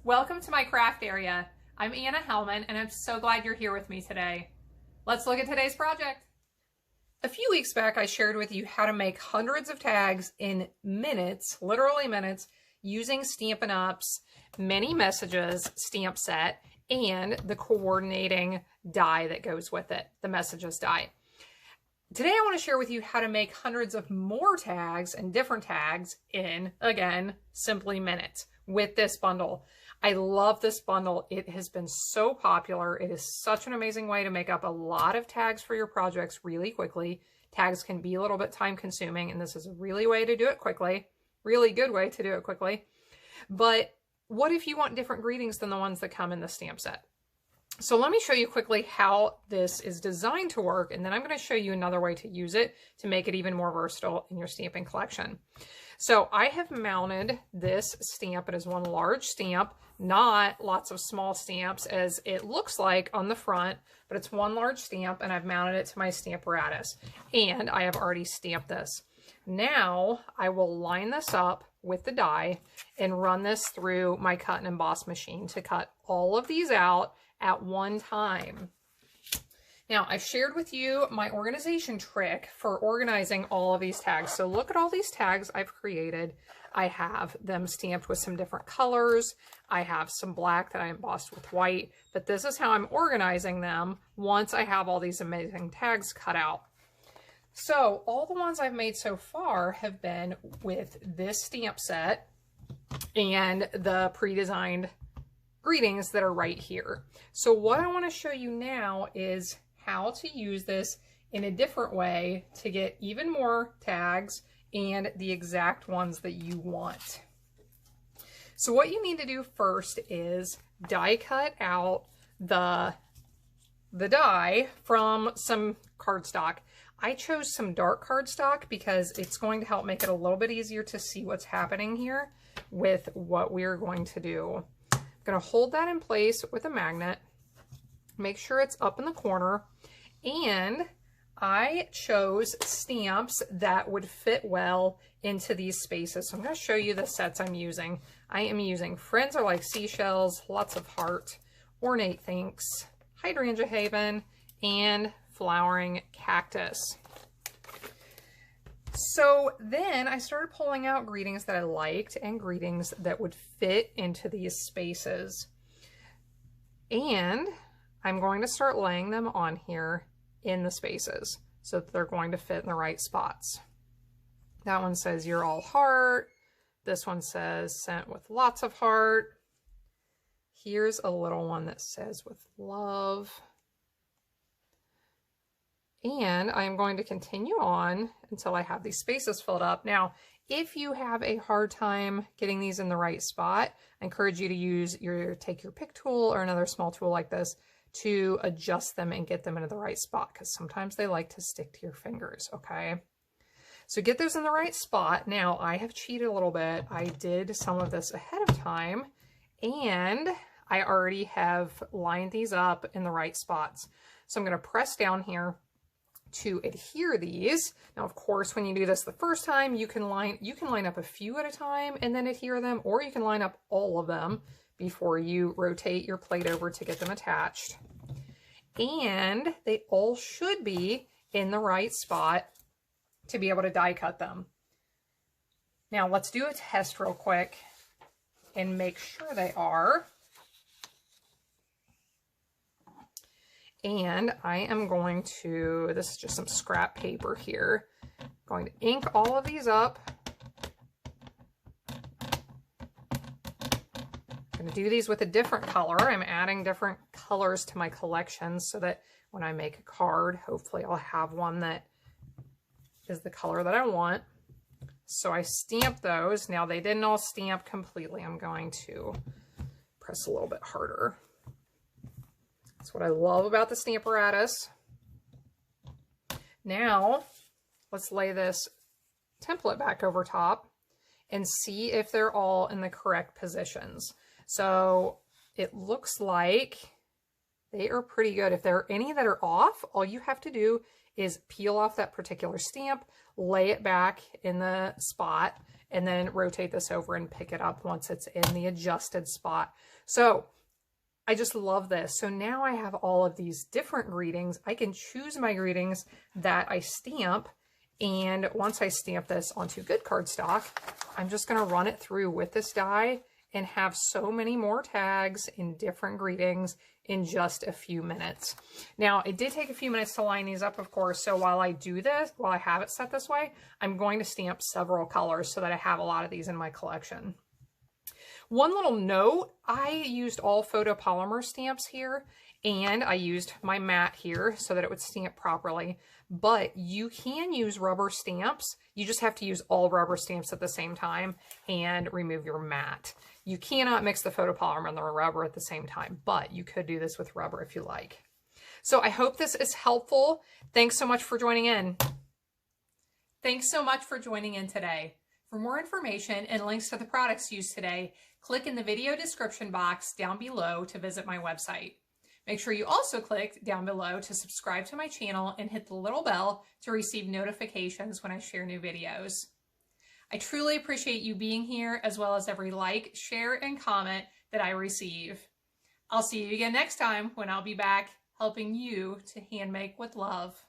Welcome to my craft area. I'm Anna Hellman and I'm so glad you're here with me today. Let's look at today's project. A few weeks back I shared with you how to make hundreds of tags in minutes, literally minutes, using Stampin' Up's Many Messages stamp set and the coordinating die that goes with it, the Messages die. Today I want to share with you how to make hundreds of more tags and different tags in, again, simply minutes with this bundle. I love this bundle. It has been so popular. It is such an amazing way to make up a lot of tags for your projects really quickly. Tags can be a little bit time consuming, and this is a really way to do it quickly. Really good way to do it quickly. But what if you want different greetings than the ones that come in the stamp set? So let me show you quickly how this is designed to work, and then I'm going to show you another way to use it to make it even more versatile in your stamping collection. So I have mounted this stamp. It is one large stamp, not lots of small stamps as it looks like on the front, but it's one large stamp, and I've mounted it to my Stamparatus, and I have already stamped this. Now I will line this up with the die and run this through my cut and emboss machine to cut all of these out at one time. Now, I've shared with you my organization trick for organizing all of these tags. So look at all these tags I've created. I have them stamped with some different colors. I have some black that I embossed with white, but this is how I'm organizing them once I have all these amazing tags cut out. So all the ones I've made so far have been with this stamp set and the pre-designed greetings that are right here. So what I want to show you now is how to use this in a different way to get even more tags and the exact ones that you want. So what you need to do first is die cut out the die from some cardstock. I chose some dark cardstock because it's going to help make it a little bit easier to see what's happening here with what we're going to do. I'm going to hold that in place with a magnet, make sure it's up in the corner, and I chose stamps that would fit well into these spaces. So I'm going to show you the sets I'm using. I am using Friends Are Like Seashells, Lots of Heart, Ornate Thanks, Hydrangea Haven, and Flowering Cactus. So then I started pulling out greetings that I liked and greetings that would fit into these spaces. And I'm going to start laying them on here in the spaces so that they're going to fit in the right spots. That one says You're All Heart. This one says Sent with Lots of Heart. Here's a little one that says With Love. And I'm going to continue on until I have these spaces filled up. Now, if you have a hard time getting these in the right spot, I encourage you to use take your pick tool or another small tool like this to adjust them and get them into the right spot, because sometimes they like to stick to your fingers, okay? So get those in the right spot. Now, I have cheated a little bit. I did some of this ahead of time, and I already have lined these up in the right spots. So I'm going to press down here to adhere these. Now, of course, when you do this the first time, you can line up a few at a time and then adhere them, or you can line up all of them before you rotate your plate over to get them attached. And they all should be in the right spot to be able to die cut them. Now, let's do a test real quick and make sure they are. And I am going to, this is just some scrap paper here, going to ink all of these up. I'm going to do these with a different color. I'm adding different colors to my collection so that when I make a card, hopefully I'll have one that is the color that I want. So I stamped those. Now they didn't all stamp completely. I'm going to press a little bit harder. That's what I love about the Stamparatus. Now, let's lay this template back over top and see if they're all in the correct positions. So it looks like they are pretty good. If there are any that are off, all you have to do is peel off that particular stamp, lay it back in the spot, and then rotate this over and pick it up once it's in the adjusted spot. So I just love this. So now I have all of these different greetings. I can choose my greetings that I stamp. And once I stamp this onto good cardstock, I'm just going to run it through with this die and have so many more tags in different greetings in just a few minutes. Now, it did take a few minutes to line these up, of course. So while I do this, while I have it set this way, I'm going to stamp several colors so that I have a lot of these in my collection. One little note, I used all photopolymer stamps here, and I used my mat here so that it would stamp properly, but you can use rubber stamps. You just have to use all rubber stamps at the same time and remove your mat. You cannot mix the photopolymer and the rubber at the same time, but you could do this with rubber if you like. So I hope this is helpful. Thanks so much for joining in. Thanks so much for joining in today. For more information and links to the products used today, click in the video description box down below to visit my website. Make sure you also click down below to subscribe to my channel and hit the little bell to receive notifications when I share new videos. I truly appreciate you being here, as well as every like, share, and comment that I receive. I'll see you again next time when I'll be back helping you to hand make with love.